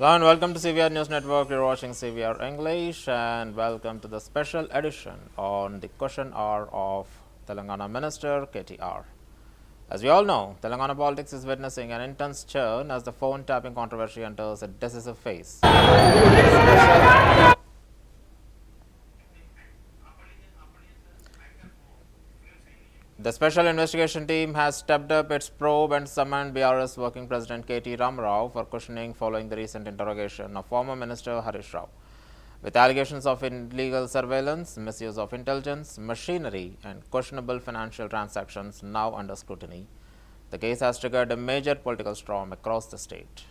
Hello and welcome to CVR News Network. You're watching CVR English and welcome to the special edition on the question hour of Telangana Minister KTR. As we all know, Telangana politics is witnessing an intense churn as the phone tapping controversy enters a decisive phase. The special investigation team has stepped up its probe and summoned BRS Working President KT Ramarao for questioning following the recent interrogation of former Minister Harish Rao. With allegations of illegal surveillance, misuse of intelligence, machinery, and questionable financial transactions now under scrutiny, the case has triggered a major political storm across the state.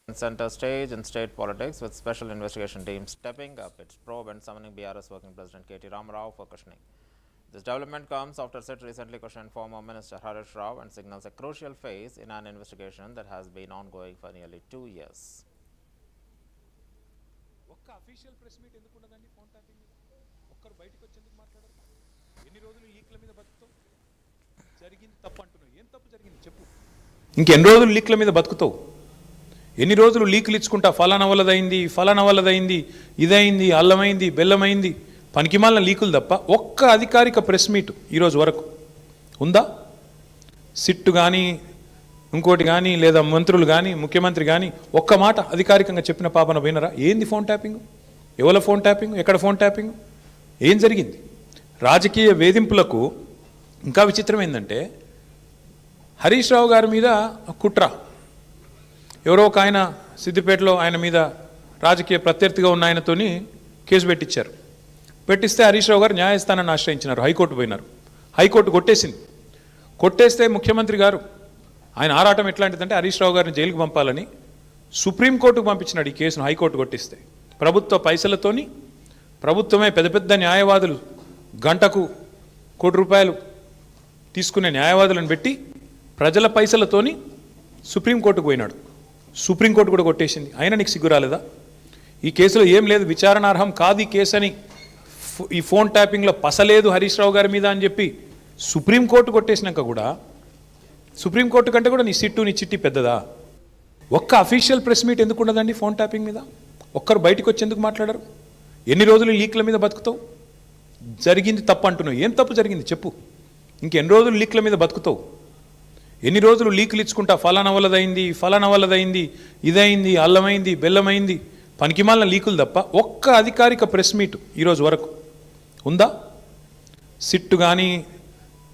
Center stage in state politics, with special investigation team stepping up its probe and summoning BRS Working President KT Ramarao for questioning. This development comes after SIT recently questioned former Minister Harish Rao and signals a crucial phase in an investigation that has been ongoing for nearly 2 years. ఒక్క official press meet ఎందుకు ఉండదండి phone tapping మీద ఒక్కరు బయటకు వచ్చి ఎందుకు మాట్లాడరు ఎన్ని రోజులు లీక్ల మీద బతుకుతావు జరిగింది తప్పు అంటున్నావు ఏం తప్పు జరిగింది చెప్పు ఇంకెన్ని రోజులు లీక్ల మీద బతుకుతావు ఎన్ని రోజులు లీకులు ఇచ్చుకుంటా ఫలానా వల్లదైంది ఇదైంది అల్లమైంది బెల్లమైంది పనికిమాలిన లీకులు తప్ప ఒక్క అధికారిక ప్రెస్ మీట్ ఈరోజు వరకు ఉందా సిట్టు కానీ ఇంకోటి కానీ లేదా మంత్రులు కానీ ముఖ్యమంత్రి కానీ ఒక్క మాట అధికారికంగా చెప్పిన పాపన పోయినరా ఏంది ఫోన్ ట్యాపింగ్ ఎవరి ఫోన్ ట్యాపింగ్ ఎక్కడ ఫోన్ ట్యాపింగ్ ఏం జరిగింది రాజకీయ వేధింపులకు ఇంకా విచిత్రం ఏంటంటే హరీష్ రావు గారి మీద కుట్ర ఎవరో ఒక ఆయన సిద్దిపేటలో ఆయన మీద రాజకీయ ప్రత్యర్థిగా ఉన్న ఆయనతోని కేసు పెట్టించారు పెట్టిస్తే హరీష్ రావు గారు న్యాయస్థానాన్ని ఆశ్రయించినారు హైకోర్టు పోయినారు హైకోర్టు కొట్టేస్తే ముఖ్యమంత్రి గారు ఆయన ఆరాటం ఎట్లాంటిదంటే హరీష్ రావు గారిని జైలుకు పంపాలని సుప్రీంకోర్టుకు పంపించినాడు ఈ కేసును, హైకోర్టు కొట్టిస్తే. ప్రభుత్వ పైసలతోని ప్రభుత్వమే పెద్ద పెద్ద న్యాయవాదులు గంటకు ₹1 కోటి తీసుకునే న్యాయవాదులను పెట్టి ప్రజల పైసలతోని సుప్రీంకోర్టుకు పోయినాడు. సుప్రీంకోర్టు కూడా కొట్టేసింది. అయినా నీకు సిగ్గు రాలేదా? ఈ కేసులో ఏం లేదు, విచారణార్హం కాదు ఈ కేసు అని, ఈ ఫోన్ ట్యాపింగ్లో పసలేదు హరీష్ రావు గారి మీద అని చెప్పి సుప్రీంకోర్టు కొట్టేసినాక కూడా సుప్రీంకోర్టు కంటే కూడా నీ సిట్టు నీ చిట్టి పెద్దదా? ఒక్క అఫీషియల్ ప్రెస్ మీట్ ఎందుకు ఉండదండి ఫోన్ ట్యాపింగ్ మీద? ఒక్కరు బయటకు వచ్చి ఎందుకు మాట్లాడరు? ఎన్ని రోజులు లీక్ల మీద బతుకుతావు? జరిగింది తప్పు అంటున్నావు, ఏం తప్పు జరిగింది చెప్పు. ఇంకెన్ని రోజులు లీక్ల మీద బతుకుతావు? ఎన్ని రోజులు లీకులు ఇచ్చుకుంటా ఫలానా వల్లదైంది, ఇదైంది, అల్లమైంది, బెల్లమైంది, పనికిమాలిన లీకులు తప్ప ఒక్క అధికారిక ప్రెస్ మీట్ ఈరోజు వరకు ఉందా? సిట్టు కానీ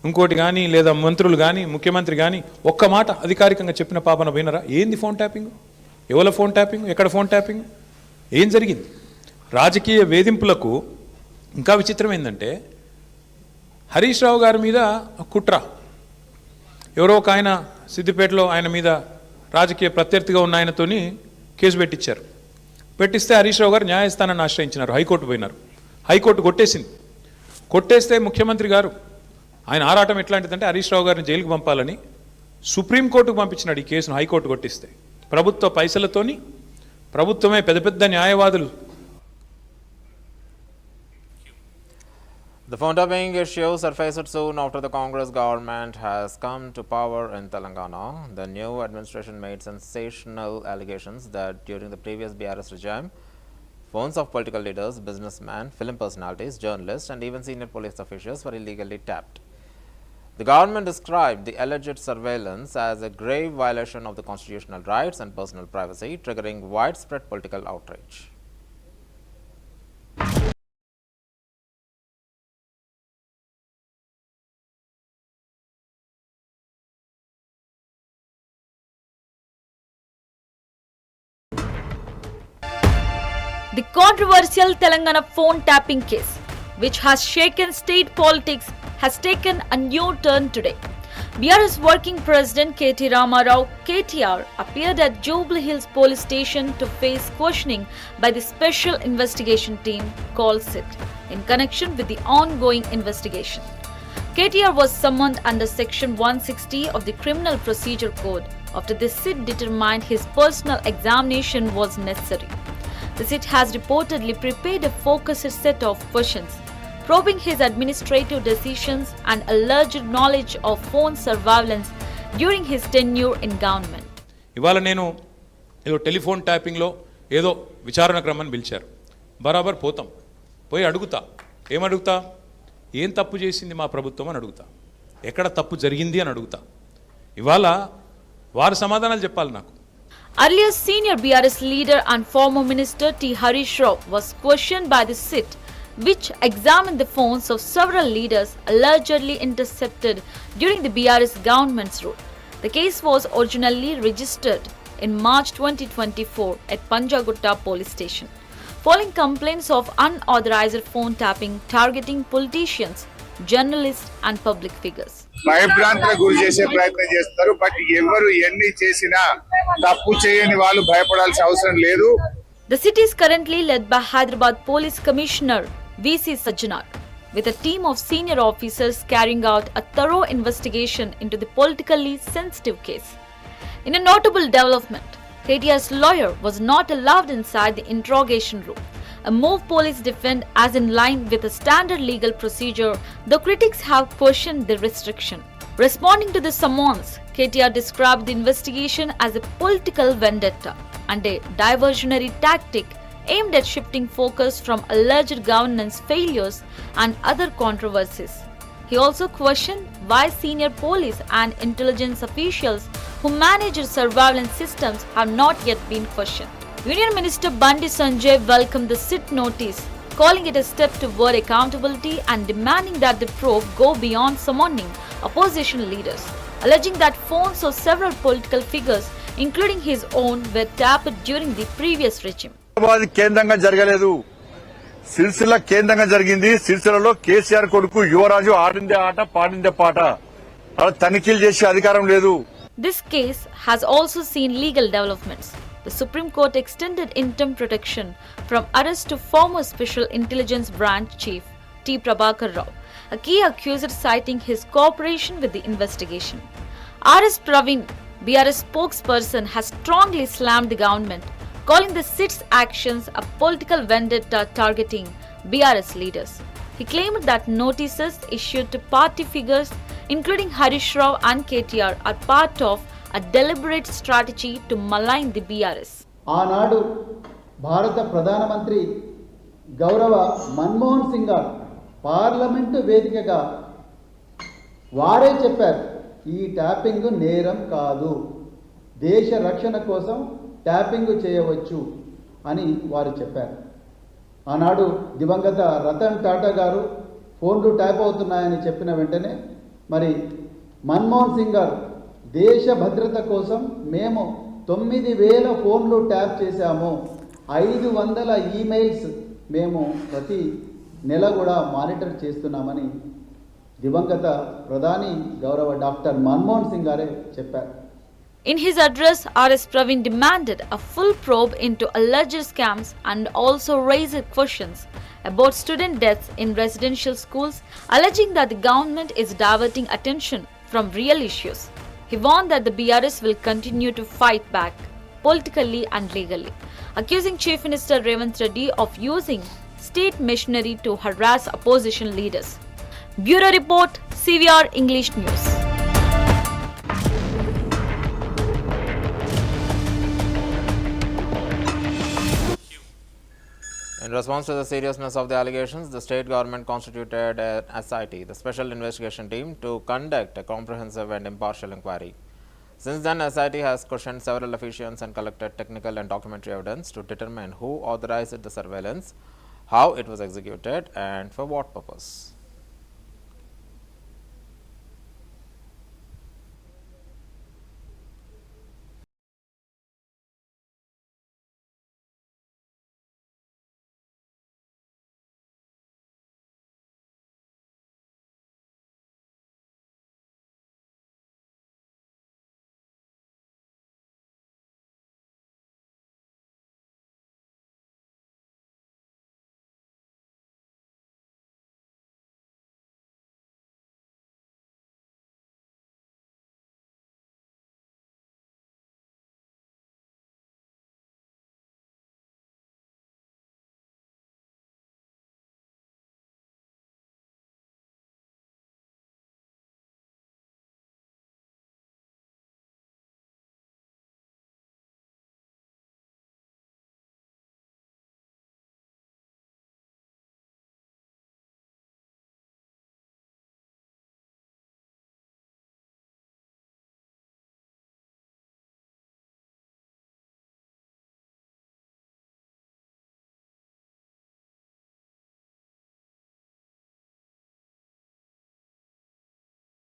ఇంకోటి కానీ లేదా మంత్రులు కానీ ముఖ్యమంత్రి కానీ ఒక్క మాట అధికారికంగా చెప్పిన పాపన పోయినరా? ఏంది ఫోన్ ట్యాపింగ్? ఎవరి ఫోన్ ట్యాపింగ్? ఎక్కడ ఫోన్ ట్యాపింగ్? ఏం జరిగింది? రాజకీయ వేధింపులకు ఇంకా విచిత్రం ఏంటంటే హరీష్ రావు గారి మీద కుట్ర, ఎవరో ఒక ఆయన సిద్దిపేటలో ఆయన మీద రాజకీయ ప్రత్యర్థిగా ఉన్న ఆయనతోని కేసు పెట్టించారు. పెట్టిస్తే హరీష్ రావు గారు న్యాయస్థానాన్ని ఆశ్రయించినారు, హైకోర్టు పోయినారు. హైకోర్టు కొట్టేసింది. కొట్టేస్తే ముఖ్యమంత్రి గారు ఆయన ఆరాటం ఎట్లాంటిదంటే హరీష్ రావు గారిని జైలుకు పంపాలని సుప్రీంకోర్టుకు పంపించినాడు ఈ కేసును, హైకోర్టు కొట్టిస్తే. ప్రభుత్వ పైసలతోని ప్రభుత్వమే పెద్ద పెద్ద న్యాయవాదులు. The phone tapping issue surfaced soon after the Congress government has come to power in Telangana. The new administration made sensational allegations that during the previous BRS regime, phones of political leaders, businessmen, film personalities, journalists, and even senior police officials were illegally tapped. The government described the alleged surveillance as a grave violation of the constitutional rights and personal privacy, triggering widespread political outrage. The controversial Telangana phone tapping case, which has shaken state politics, has taken a new turn today. BRS Working President KT Ramarao KTR appeared at Jubilee Hills Police Station to face questioning by the Special Investigation Team called SIT in connection with the ongoing investigation. KTR was summoned under Section 160 of the Criminal Procedure Code after the SIT determined his personal examination was necessary. The SIT has reportedly prepared a focused set of questions, probing his administrative decisions and alleged knowledge of phone surveillance during his tenure in government. ఇవాళ నేను ఏదో telephone ట్యాపింగ్లో ఏదో విచారణ క్రమాన్ని పిలిచారు. బరాబర్ పోతాం, పోయి అడుగుతా. ఏమడుగుతా? ఏం తప్పు చేసింది మా ప్రభుత్వం అని అడుగుతా. ఎక్కడ తప్పు జరిగింది అని అడుగుతా. ఇవాళ వారు సమాధానాలు చెప్పాలి నాకు. Earlier, senior BRS leader and former minister T. Harish Rao was questioned by the SIT, which examined the phones of several leaders allegedly intercepted during the BRS government's rule. The case was originally registered in March 2024 at Panjagutta police station, following complaints of unauthorized phone tapping targeting politicians, journalists and public figures. భయభ్రాంతులకు గురి చేసే ప్రయత్నం చేస్తారు. But ఎవరు ఎన్ని చేసినా తప్పు చేయని వాళ్ళు భయపడాల్సిన అవసరం లేదు. The city is currently led by Hyderabad Police Commissioner V.C. Sajjanar, with a team of senior officers carrying out a thorough investigation into the politically sensitive case. In a notable development, KTR's lawyer was not allowed inside the interrogation room, a move police defend as in line with a standard legal procedure, though critics have questioned the restriction. Responding to the summons, KTR described the investigation as a political vendetta and a diversionary tactic aimed at shifting focus from alleged governance failures and other controversies. He also questioned why senior police and intelligence officials who managed surveillance systems have not yet been questioned. Union Minister Bandi Sanjay welcomed the SIT notice, calling it a step toward accountability and demanding that the probe go beyond summoning opposition leaders, alleging that phones of several political figures, including his own, were tapped during the previous regime. కేంద్రంగా జరగలేదు, సిరిసిల్ల కేంద్రంగా జరిగింది. సిరిసిల్లలో కేసీఆర్ కొడుకు యువరాజు ఆడిందే ఆట పాడిందే పాట. అలా తనిఖీలు చేసే అధికారం లేదు. This case has also seen legal developments. the Supreme Court extended interim protection from arrest to former Special Intelligence Branch Chief T. Prabhakar Rao, a key accused citing his cooperation with the investigation. R.S. Praveen, BRS spokesperson, has strongly slammed the government, calling the SIT's actions a political vendetta targeting BRS leaders. He claimed that notices issued to party figures, including Harish Rao and KTR, are part of a deliberate strategy to malign the BRS. ఆనాడు భారత ప్రధానమంత్రి గౌరవ మన్మోహన్ సింగ్ గారు parliament వేదికగా వారే చెప్పారు, ఈ tapping నేరం కాదు, దేశ రక్షణ కోసం ట్యాపింగ్ చేయవచ్చు అని వారు చెప్పారు. ఆనాడు దివంగత రతన్ టాటా గారు ఫోన్లు ట్యాప్ అవుతున్నాయని చెప్పిన వెంటనే మరి మన్మోహన్ సింగ్ గారు దేశ భద్రత కోసం మేము 9,000 ఫోన్లు ట్యాప్ చేశాము, 500 ఈమెయిల్స్ మేము ప్రతి నెల కూడా మానిటర్ చేస్తున్నామని దివంగత ప్రధాని గౌరవ డాక్టర్ మన్మోహన్ సింగ్ గారే చెప్పారు. In his address, R.S. Praveen demanded a full probe into alleged scams and also raised questions about student deaths in residential schools, alleging that the government is diverting attention from real issues. He warned that the BRS will continue to fight back politically and legally, accusing Chief Minister Revanth Reddy of using state machinery to harass opposition leaders. Bureau Report, CVR English News. In response to the seriousness of the allegations, the state government constituted an SIT, the Special Investigation Team, to conduct a comprehensive and impartial inquiry. Since then, SIT has questioned several officials and collected technical and documentary evidence to determine who authorized the surveillance, how it was executed, and for what purpose.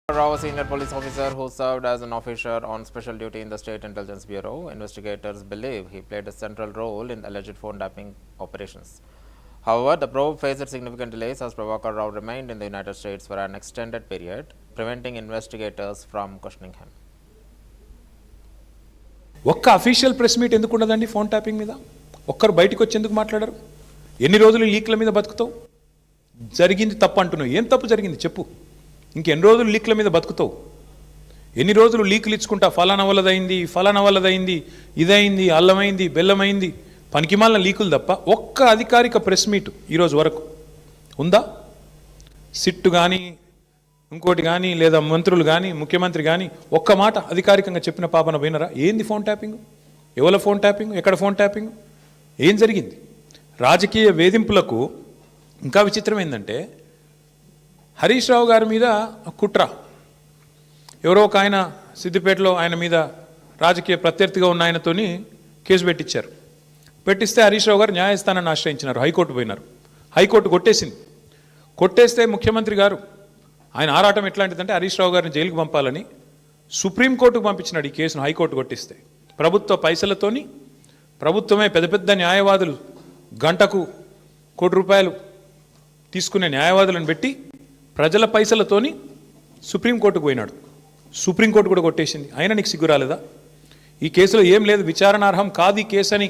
Rao, a senior police officer who served as an officer on special duty in the State Intelligence Bureau. Investigators believe he played a central role in alleged phone tapping operations. However, the probe faced significant delays as Prabhakar Rao remained in the United States for an extended period, preventing investigators from questioning him. ఒక్క official press meet ఎందుకు ఉండదండి phone tapping మీద? ఒక్కరు బయటకు వచ్చి ఎందుకు మాట్లాడరు? ఎన్ని రోజులు లీక్ల మీద బతుకుతావు? జరిగింది తప్పు అంటున్నావు, ఏం తప్పు జరిగింది చెప్పు. ఇంకెన్ని రోజులు లీక్ల మీద బతుకుతావు? ఎన్ని రోజులు లీకులు ఇచ్చుకుంటా ఫలానా వల్లదైంది, ఇదైంది, అల్లమైంది, బెల్లమైంది, పనికిమాలిన లీకులు తప్ప ఒక్క అధికారిక ప్రెస్ మీట్ ఈరోజు వరకు ఉందా? సిట్టు కానీ ఇంకోటి కానీ లేదా మంత్రులు కానీ ముఖ్యమంత్రి కానీ ఒక్క మాట అధికారికంగా చెప్పిన పాపన పోయినరా? ఏంది ఫోన్ ట్యాపింగ్? ఎవరి ఫోన్ ట్యాపింగ్? ఎక్కడ ఫోన్ ట్యాపింగ్? ఏం జరిగింది? రాజకీయ వేధింపులకు ఇంకా విచిత్రం ఏంటంటే హరీష్ రావు గారి మీద కుట్ర, ఎవరో ఒక ఆయన సిద్దిపేటలో ఆయన మీద రాజకీయ ప్రత్యర్థిగా ఉన్న ఆయనతోని కేసు పెట్టించారు. పెట్టిస్తే హరీష్ రావు గారు న్యాయస్థానాన్ని ఆశ్రయించినారు, హైకోర్టు పోయినారు. హైకోర్టు కొట్టేసింది. కొట్టేస్తే ముఖ్యమంత్రి గారు ఆయన ఆరాటం ఎట్లాంటిదంటే హరీష్ రావు గారిని జైలుకు పంపాలని సుప్రీంకోర్టుకు పంపించినాడు ఈ కేసును. హైకోర్టు కొట్టిస్తే ప్రభుత్వ పైసలతోని ప్రభుత్వమే పెద్ద పెద్ద న్యాయవాదులు గంటకు ₹1 తీసుకునే న్యాయవాదులను పెట్టి ప్రజల పైసలతోని సుప్రీంకోర్టుకు పోయినాడు. సుప్రీంకోర్టు కూడా కొట్టేసింది. అయినా నీకు సిగ్గు రాలేదా? ఈ కేసులో ఏం లేదు, విచారణార్హం కాదు ఈ కేసు అని,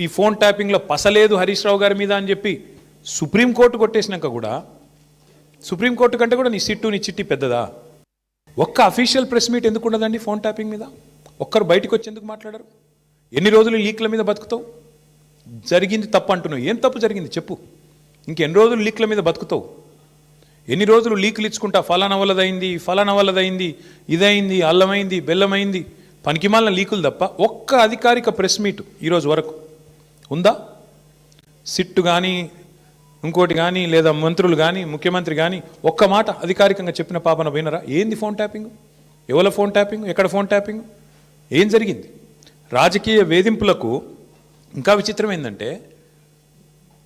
ఈ ఫోన్ ట్యాపింగ్లో పసలేదు హరీష్ రావు గారి మీద అని చెప్పి సుప్రీంకోర్టు కొట్టేసినాక కూడా, సుప్రీంకోర్టు కంటే కూడా నీ సిట్టు నీ చిట్టి పెద్దదా? ఒక్క అఫీషియల్ ప్రెస్ మీట్ ఎందుకు ఉండదండి ఫోన్ ట్యాపింగ్ మీద? ఒక్కరు బయటకు వచ్చి ఎందుకు మాట్లాడరు? ఎన్ని రోజులు లీక్ల మీద బతుకుతావు? జరిగింది తప్పు అంటున్నావు, ఏం తప్పు జరిగింది చెప్పు. ఇంకెన్ని రోజులు లీక్ల మీద బతుకుతావు? ఎన్ని రోజులు లీకులు ఇచ్చుకుంటా ఫలానా వల్లదైంది, ఫలానా వల్లదైంది, ఇదైంది, అల్లమైంది, బెల్లమైంది, పనికిమాలిన లీకులు తప్ప ఒక్క అధికారిక ప్రెస్ మీట్ ఈరోజు వరకు ఉందా? సిట్టు కానీ ఇంకోటి కానీ లేదా మంత్రులు కానీ ముఖ్యమంత్రి కానీ ఒక్క మాట అధికారికంగా చెప్పిన పాపన వినరా? ఏంది ఫోన్ ట్యాపింగ్? ఎవరి ఫోన్ ట్యాపింగ్? ఎక్కడ ఫోన్ ట్యాపింగ్? ఏం జరిగింది? రాజకీయ వేధింపులకు ఇంకా విచిత్రం ఏంటంటే,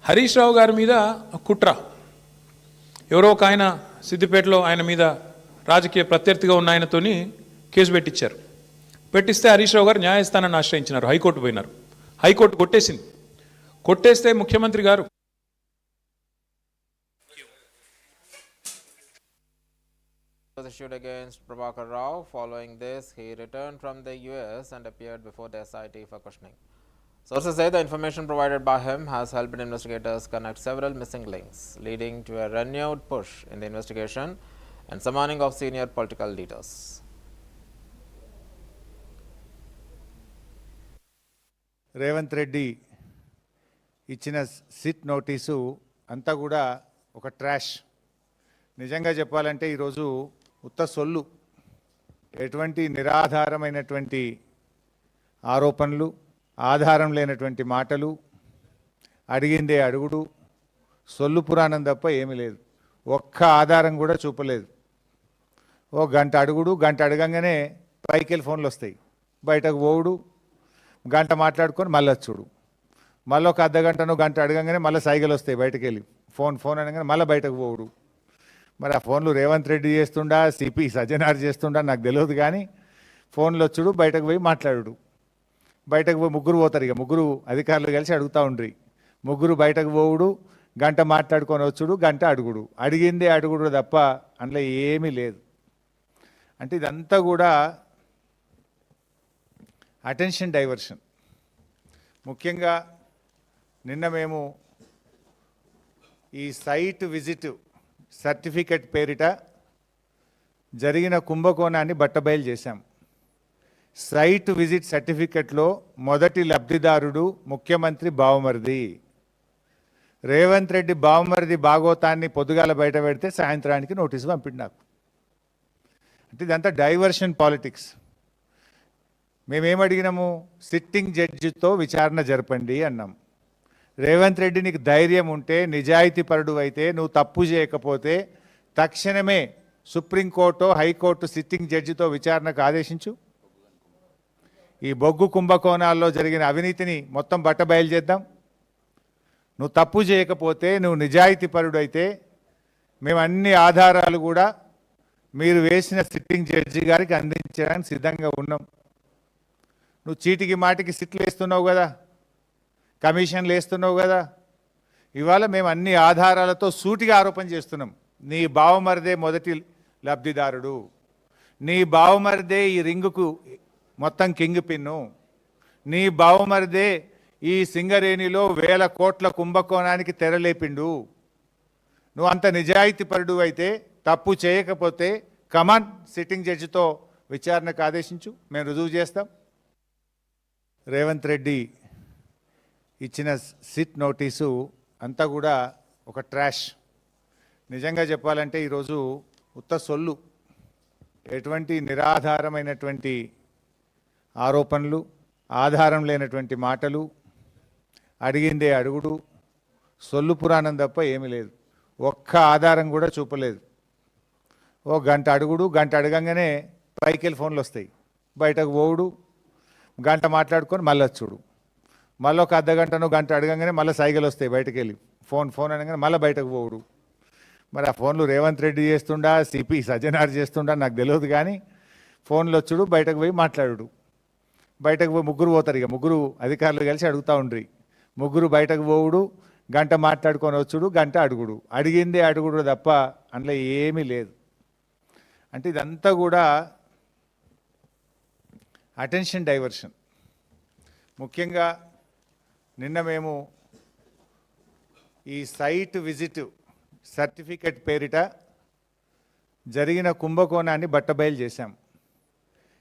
హరీష్ రావు గారి మీద కుట్ర, ఎవరో ఒక ఆయన సిద్దిపేటలో ఆయన మీద రాజకీయ ప్రత్యర్థిగా ఉన్న ఆయనతోని కేసు పెట్టించారు. పెట్టిస్తే హరీష్ రావు గారు న్యాయస్థానాన్ని ఆశ్రయించినారు, హైకోర్టు పోయినారు. హైకోర్టు కొట్టేసింది. కొట్టేస్తే ముఖ్యమంత్రి గారు Was issued against Prabhakar Rao. Following this, he returned from the US and appeared before the SIT for questioning. Sources say the information provided by him has helped investigators connect several missing links, leading to a renewed push in the investigation and summoning of senior political leaders. Revanth Reddy ఇచ్చిన SIT notice అంతా కూడా ఒక trash. నిజంగా చెప్పాలంటే ఈరోజు ఉత్త సొల్లు, ఎటువంటి నిరాధారమైనటువంటి ఆరోపణలు, ఆధారం లేనటువంటి మాటలు, అడిగిందే అడుగుడు, సొల్లు పురాణం తప్ప ఏమీ లేదు. ఒక్క ఆధారం కూడా చూపలేదు. ఓ గంట అడుగుడు, గంట అడగంగానే పైకి వెళ్ళి ఫోన్లు వస్తాయి, బయటకు పోవుడు, గంట మాట్లాడుకొని మళ్ళీ వచ్చుడు, మళ్ళీ ఒక అర్ధగంటను గంట అడగంగానే మళ్ళీ సైకిల్ వస్తాయి, బయటకు వెళ్ళి ఫోన్ అనగానే మళ్ళీ బయటకు పోవుడు. మరి ఆ ఫోన్లు రేవంత్ రెడ్డి చేస్తుండా, సిపి సజ్జనార్ చేస్తుండా నాకు తెలియదు, కానీ ఫోన్లు వచ్చుడు, బయటకు పోయి మాట్లాడు. బయటకు పోయి ముగ్గురు పోతారు, ఇక ముగ్గురు అధికారులు కలిసి అడుగుతూ ఉండ్రి. ముగ్గురు బయటకు పోవుడు, గంట మాట్లాడుకొని వచ్చుడు, గంట అడుగుడు, అడిగిందే అడుగుడు తప్ప అందులో ఏమీ లేదు. అంటే ఇదంతా కూడా అటెన్షన్ డైవర్షన్. ముఖ్యంగా నిన్న మేము ఈ సైట్ విజిట్ సర్టిఫికెట్ పేరిట జరిగిన కుంభకోణాన్ని బట్టబయలు చేశాం. సైట్ విజిట్ సర్టిఫికెట్లో మొదటి లబ్ధిదారుడు ముఖ్యమంత్రి బావమరిది. రేవంత్ రెడ్డి బావమరిది భాగోతాన్ని పొద్దుగాల బయట పెడితే సాయంత్రానికి నోటీసు పంపిండు నాకు. అంటే ఇదంతా డైవర్షన్ పాలిటిక్స్. మేమేమడిగినాము? సిట్టింగ్ జడ్జితో విచారణ జరపండి అన్నాం. రేవంత్ రెడ్డి నీకు ధైర్యం ఉంటే, నిజాయితీ పరుడు అయితే, నువ్వు తప్పు చేయకపోతే తక్షణమే సుప్రీంకోర్టు, హైకోర్టు సిట్టింగ్ జడ్జితో విచారణకు ఆదేశించు. ఈ బొగ్గు కుంభకోణాల్లో జరిగిన అవినీతిని మొత్తం బట్టబయలు చేద్దాం. నువ్వు తప్పు చేయకపోతే, నువ్వు నిజాయితీ పరుడు అయితే మేము అన్ని ఆధారాలు కూడా మీరు వేసిన సిట్టింగ్ జడ్జి గారికి అందించడానికి సిద్ధంగా ఉన్నాం. నువ్వు చీటికి మాటికి సిట్లు వేస్తున్నావు కదా, కమిషన్లు వేస్తున్నావు కదా. ఇవాళ మేము అన్ని ఆధారాలతో సూటిగా ఆరోపణ చేస్తున్నాం. నీ బావమరిదే మొదటి లబ్ధిదారుడు, నీ బావమరిదే ఈ రింగుకు మొత్తం కింగ్ పిన్ను, నీ బావమరిదే ఈ సింగరేణిలో 1000 కోట్ల కుంభకోణానికి తెరలేపిండు. నువ్వు అంత నిజాయితీ పరుడు అయితే, తప్పు చేయకపోతే కమాన్ సిట్టింగ్ జడ్జితో విచారణకు ఆదేశించు, మేము రుజువు చేస్తాం. రేవంత్ రెడ్డి ఇచ్చిన సిట్ నోటీసు అంతా కూడా ఒక ట్రాష్. నిజంగా చెప్పాలంటే ఈరోజు ఉత్త సొల్లు, ఎటువంటి నిరాధారమైనటువంటి ఆరోపణలు, ఆధారం లేనటువంటి మాటలు, అడిగిందే అడుగుడు, సొల్లు పురాణం తప్ప ఏమీ లేదు. ఒక్క ఆధారం కూడా చూపలేదు. ఓ గంట అడుగుడు, గంట అడగంగానే పైకి వెళ్ళి ఫోన్లు వస్తాయి, బయటకు పోవుడు, గంట మాట్లాడుకొని మళ్ళీ వచ్చుడు, మళ్ళీ ఒక అర్ధగంటను గంట అడగంగానే మళ్ళీ సైకిల్ వస్తాయి, బయటకు వెళ్ళి ఫోన్ అనగానే మళ్ళీ బయటకు పోవుడు. మరి ఆ ఫోన్లు రేవంత్ రెడ్డి చేస్తుండా, సిపి సజ్జనార్ చేస్తుండా నాకు తెలియదు, కానీ ఫోన్లు వచ్చుడు, బయటకు పోయి మాట్లాడు. బయటకు పోయి ముగ్గురు పోతారు, ఇక ముగ్గురు అధికారులు కలిసి అడుగుతూ ఉండ్రి. ముగ్గురు బయటకు పోవుడు, గంట మాట్లాడుకొని వచ్చుడు, గంట అడుగుడు, అడిగిందే అడుగుడు తప్ప అందులో ఏమీ లేదు. అంటే ఇదంతా కూడా అటెన్షన్ డైవర్షన్. ముఖ్యంగా నిన్న మేము ఈ సైట్ విజిట్ సర్టిఫికెట్ పేరిట జరిగిన కుంభకోణాన్ని బట్టబయలు చేశాం.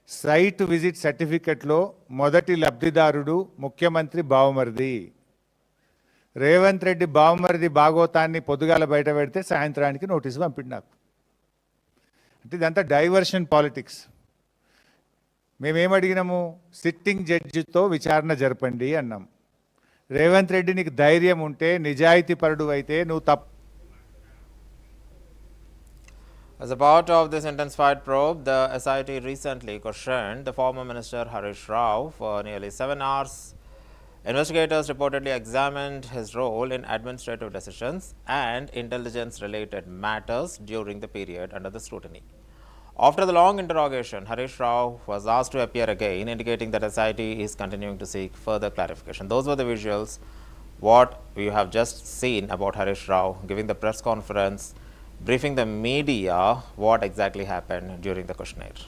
సైట్ విజిట్ సర్టిఫికెట్లో మొదటి లబ్ధిదారుడు ముఖ్యమంత్రి బావమరిది. రేవంత్ రెడ్డి బావమరిది భాగోతాన్ని పొద్దుగాల బయట పెడితే సాయంత్రానికి నోటీసు పంపిండు నాకు. అంటే ఇదంతా డైవర్షన్ పాలిటిక్స్. మేమేమడిగినాము? సిట్టింగ్ జడ్జితో విచారణ జరపండి అన్నాం. రేవంత్ రెడ్డి నీకు ధైర్యం ఉంటే, నిజాయితీ పరుడు అయితే నువ్వు తప్పు. As a part of this intensified probe, the SIT recently questioned the former minister Harish Rao for nearly 7 hours. Investigators reportedly examined his role in administrative decisions and intelligence-related matters during the period under the scrutiny. After the long interrogation, Harish Rao was asked to appear again, indicating that SIT is continuing to seek further clarification. Those were the visuals, what we have just seen about Harish Rao giving the press conference, briefing the media what exactly happened during the questionnaire.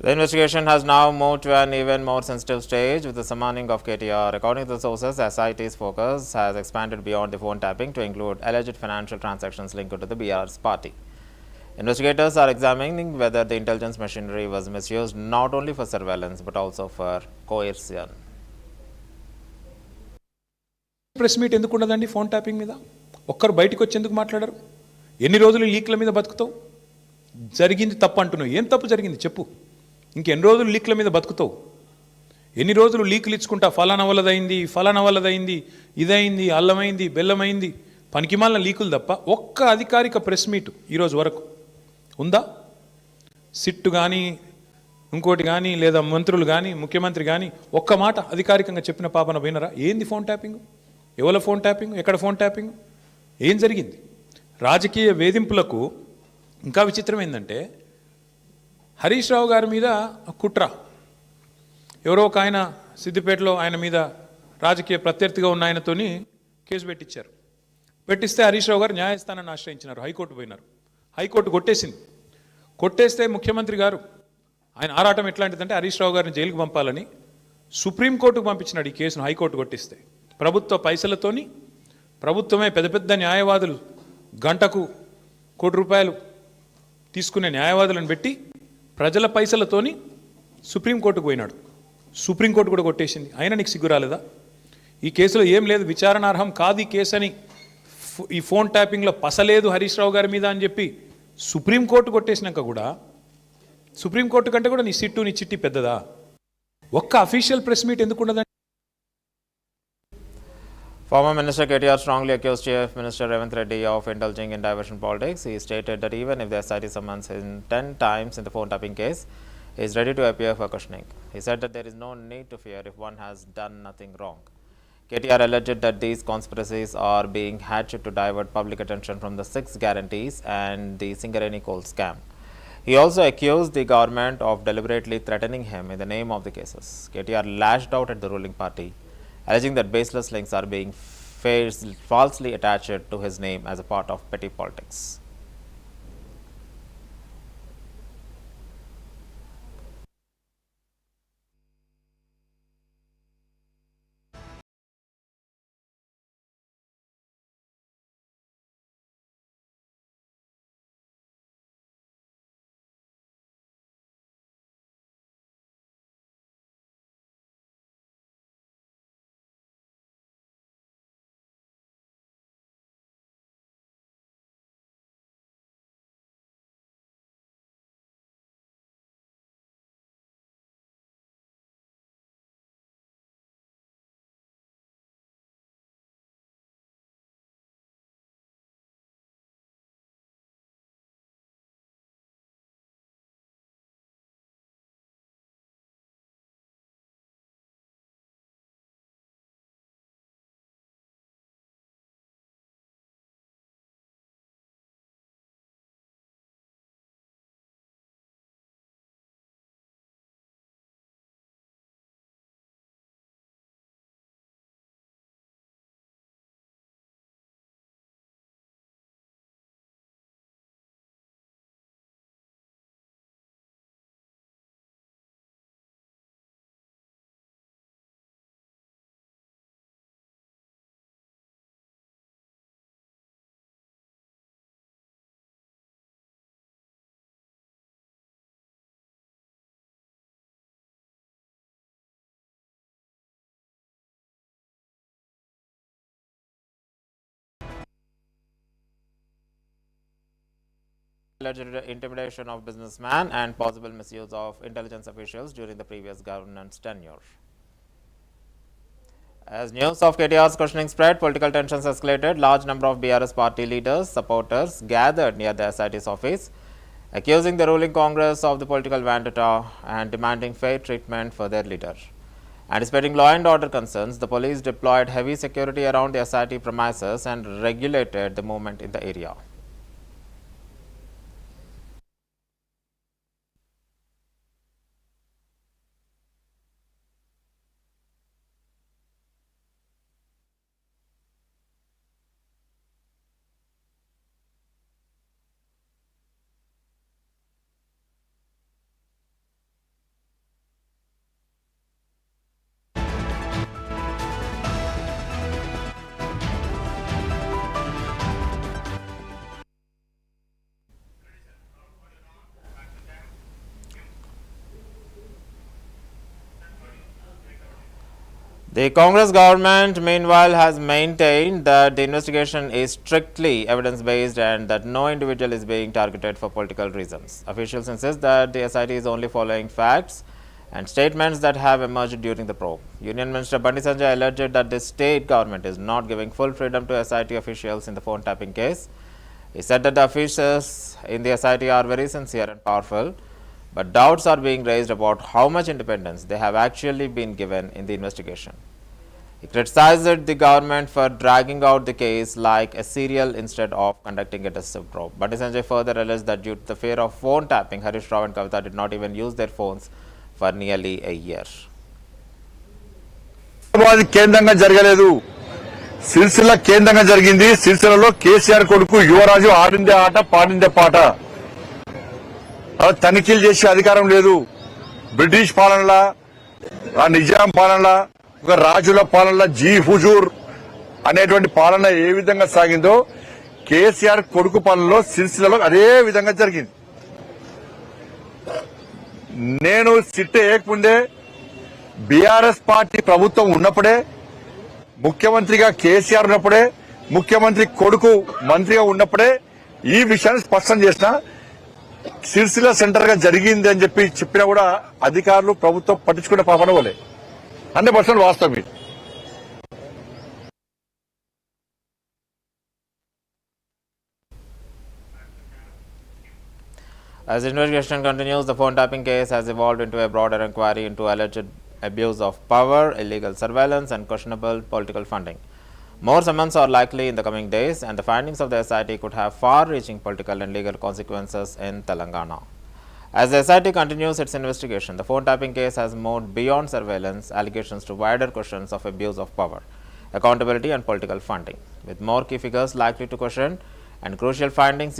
The investigation has now moved to an even more sensitive stage with the summoning of KTR. According to the sources, SIT's focus has expanded beyond the phone tapping to include alleged financial transactions linked to the BR's party. Investigators are examining whether the intelligence machinery was misused not only for surveillance but also for coercion. Press meet ఎందుకు ఉండదండి phone tapping మీద? ఒక్కరు బయటకు వచ్చి ఎందుకు మాట్లాడరు? ఎన్ని రోజులు లీక్ల మీద బతుకుతావు? జరిగింది తప్పు అంటున్నావు. ఏం తప్పు జరిగింది చెప్పు. ఇంకెన్ని రోజులు లీక్ల మీద బతుకుతావు? ఎన్ని రోజులు లీకులు ఇచ్చుకుంటా ఫలానా వల్లదైంది, ఇదైంది, అల్లమైంది, బెల్లమైంది, పనికిమాలిన లీకులు తప్ప ఒక్క అధికారిక ప్రెస్ మీట్ ఈరోజు వరకు ఉందా? సిట్టు కానీ ఇంకోటి కానీ లేదా మంత్రులు కానీ ముఖ్యమంత్రి కానీ ఒక్క మాట అధికారికంగా చెప్పిన పాపన పోయినరా? ఏంది ఫోన్ ట్యాపింగ్? ఎవల ఫోన్ ట్యాపింగ్? ఎక్కడ ఫోన్ ట్యాపింగ్? ఏం జరిగింది? రాజకీయ వేధింపులకు ఇంకా విచిత్రం ఏంటంటే హరీష్ రావు గారి మీద కుట్ర, ఎవరో ఒక ఆయన సిద్దిపేటలో ఆయన మీద రాజకీయ ప్రత్యర్థిగా ఉన్న ఆయనతోని కేసు పెట్టించారు. పెట్టిస్తే హరీష్ రావు గారు న్యాయస్థానాన్ని ఆశ్రయించినారు, హైకోర్టు పోయినారు. హైకోర్టు కొట్టేసింది. కొట్టేస్తే ముఖ్యమంత్రి గారు ఆయన ఆరాటం ఎట్లాంటిదంటే హరీష్ రావు గారిని జైలుకు పంపాలని సుప్రీంకోర్టుకు పంపించినాడు ఈ కేసును. హైకోర్టు కొట్టిస్తే ప్రభుత్వ పైసలతోని ప్రభుత్వమే పెద్ద పెద్ద న్యాయవాదులు గంటకు ₹1 తీసుకునే న్యాయవాదులను పెట్టి ప్రజల పైసలతోని సుప్రీంకోర్టుకు పోయినాడు. సుప్రీంకోర్టు కూడా కొట్టేసింది. అయినా నీకు సిగ్గు రాలేదా? ఈ కేసులో ఏం లేదు, విచారణార్హం కాదు ఈ కేసు అని, ఈ ఫోన్ ట్యాపింగ్లో పసలేదు హరీష్ రావు గారి మీద అని చెప్పి సుప్రీంకోర్టు కొట్టేసినాక కూడా సుప్రీంకోర్టు కంటే కూడా నీ సిట్టు నీ చిట్టి పెద్దదా? ఒక్క అఫీషియల్ ప్రెస్ మీట్ ఎందుకు ఉండదండి? Former Minister KTR strongly accused Chief Minister Revanth Reddy of indulging in diversion politics. He stated that even if the SIT summons him 10 times in the phone tapping case, he is ready to appear for questioning. He said that there is no need to fear if one has done nothing wrong. KTR alleged that these conspiracies are being hatched to divert public attention from the 6 guarantees and the Singareni coal scam. He also accused the government of deliberately threatening him in the name of the cases. KTR lashed out at the ruling party, alleging that baseless links are being falsely attached to his name as a part of petty politics. alleged intimidation of businessman and possible misuse of intelligence officials during the previous governance tenure. As news of KTR's questioning spread, political tensions escalated. Large number of BRS party leaders, supporters gathered near the SIT's office, accusing the ruling Congress of the political vendetta and demanding fair treatment for their leader. Anticipating law and order concerns, the police deployed heavy security around the SIT premises and regulated the movement in the area. The Congress government, meanwhile, has maintained that the investigation is strictly evidence-based and that no individual is being targeted for political reasons. Officials insist that the SIT is only following facts and statements that have emerged during the probe. Union Minister Bandi Sanjay alleged that the state government is not giving full freedom to SIT officials in the phone tapping case. He said that the officers in the SIT are very sincere and powerful, but doubts are being raised about how much independence they have actually been given in the investigation. He criticized the government for dragging out the case like a serial instead of conducting a decisive probe. Bandi Sanjay further alleged that due to the fear of phone tapping, Harish Rao and Kavita did not even use their phones for nearly a year. Hyderabad కేంద్రంగా జరగలేదు, సిరిసిల్ల కేంద్రంగా జరిగింది. సిరిసిల్లలో కేసీఆర్ కొడుకు యువరాజు ఆడిందే ఆట పాడిందే పాట. తనిఖీలు చేసే అధికారం లేదు. బ్రిటిష్ పాలనలా, ఆ నిజాం పాలనలా, ఒక రాజుల పాలనలా జీ హుజూర్ అనేటువంటి పాలన ఏ విధంగా సాగిందో కేసీఆర్ కొడుకు పాలనలో సిరిసిల్లలో అదే విధంగా జరిగింది. నేను సిట్ వేయకముందే బీఆర్ఎస్ పార్టీ ప్రభుత్వం ఉన్నప్పుడే, ముఖ్యమంత్రిగా కేసీఆర్ ఉన్నప్పుడే, ముఖ్యమంత్రి కొడుకు మంత్రిగా ఉన్నప్పుడే ఈ విషయాన్ని స్పష్టం చేసిన. సిరిసిల్ల సెంటర్ గా జరిగింది అని చెప్పినా కూడా అధికారులు ప్రభుత్వం పట్టించుకునే పాపన పోలే. 100% వాస్తవం ఇది. As the investigation continues, the phone tapping case has evolved into a broader inquiry into alleged abuse of power, illegal surveillance and questionable political funding. More summons are likely in the coming days, and the findings of the SIT could have far-reaching political and legal consequences in Telangana. As the SIT continues its investigation, the phone tapping case has moved beyond surveillance allegations to wider questions of abuse of power, accountability and political funding, with more key figures likely to question and crucial findings yet